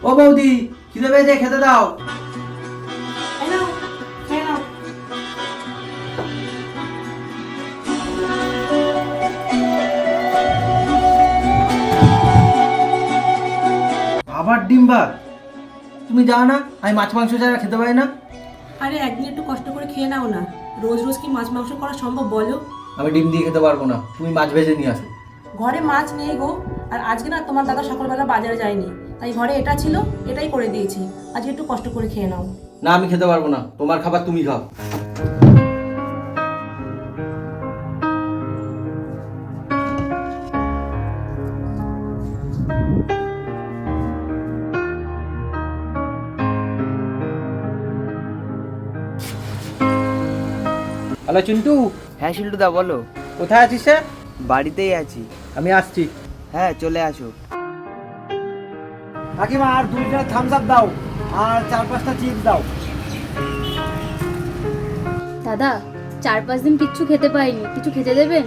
ও বৌদি, খিদে পেয়েছে, খেতে দাও। এই নাও, খেয়ে নাও। আবার ডিম ভাত? তুমি জানো না আমি মাছ মাংস ছাড়া খেতে পারি না? আরে একদিন একটু কষ্ট করে খেয়ে নাও না। রোজ রোজ কি মাছ মাংস করা সম্ভব বলো? আমি ডিম দিয়ে খেতে পারবো না, তুমি মাছ ভেজে নিয়ে আসো। ঘরে মাছ নেই গো। আর আজকে না তোমার দাদা সকালবেলা বাজারে যায়নি, তাই ঘরে এটা ছিল, এটাই করে দিয়েছি। আজকে একটু কষ্ট করে খেয়ে নাও। না, আমি খেতে পারবো না, তোমার খাবার তুমি খাও। হ্যালো চিন্টু। হ্যাঁ শিল্টুদা বলো। কোথায় আছিস স্যার? বাড়িতেই আছি। আমি আসছি। হ্যাঁ চলে আসো। কাকিমা আর 2 লিটার থামস আপ দাও, আর 4-5টা চিপস দাও। দাদা, 4-5 দিন কিচ্ছু খেতে পাইনি, কিছু খেতে দেবেন?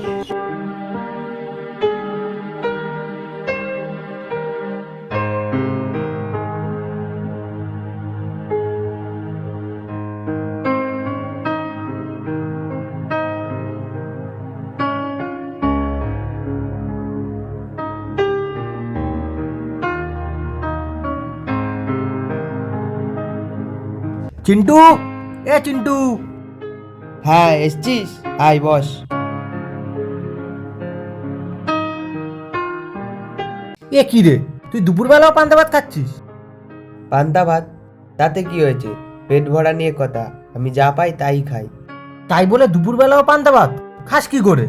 চিন্টু, এ চিন্টু। হ্যাঁ এসছিস, আয় বস। এ কি রে, তুই দুপুরবেলাও পান্তা ভাত খাচ্ছিস? পান্তা ভাত? তাতে কি হয়েছে? পেট ভরা নিয়ে কথা, আমি যা পাই তাই খাই। তাই বলে দুপুরবেলাও পান্তা ভাত খাস কি করে?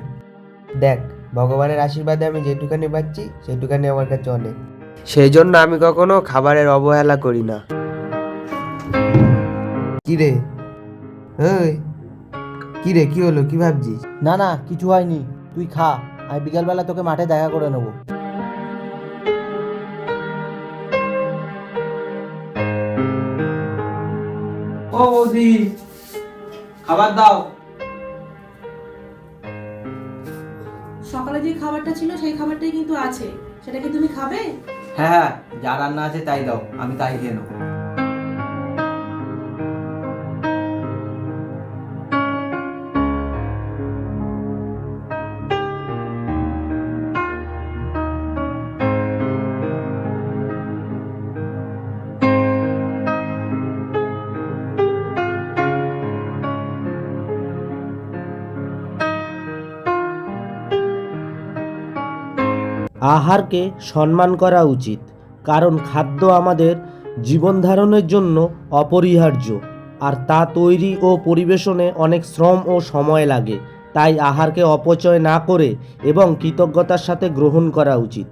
দেখ, ভগবানের আশীর্বাদে আমি যেটুখানি পাচ্ছি সেটুখানি আমার কাছে অনেক। সেই জন্য আমি কখনো খাবারের অবহেলা করি না। কি রে, ওই কি রে, কি হলো, কি ভাবছিস? না না, কিছু হয়নি, তুই খা। আমি বিকালবেলা তোকে মাঠে দেখা করে নেবো। ও বৌদি, খাবার দাও। সকালে যে খাবারটা ছিল সেই খাবারটাই কিন্তু আছে, সেটা কি তুমি খাবে? হ্যাঁ হ্যাঁ, যা রান্না আছে তাই দাও, আমি তাই খেয়ে নেবো। আহারকে সম্মান করা উচিত, কারণ খাদ্য আমাদের জীবন ধারণের জন্য অপরিহার্য, আর তা তৈরি ও পরিবেশনে অনেক শ্রম ও সময় লাগে। তাই আহারকে অপচয় না করে এবং কৃতজ্ঞতার সাথে গ্রহণ করা উচিত।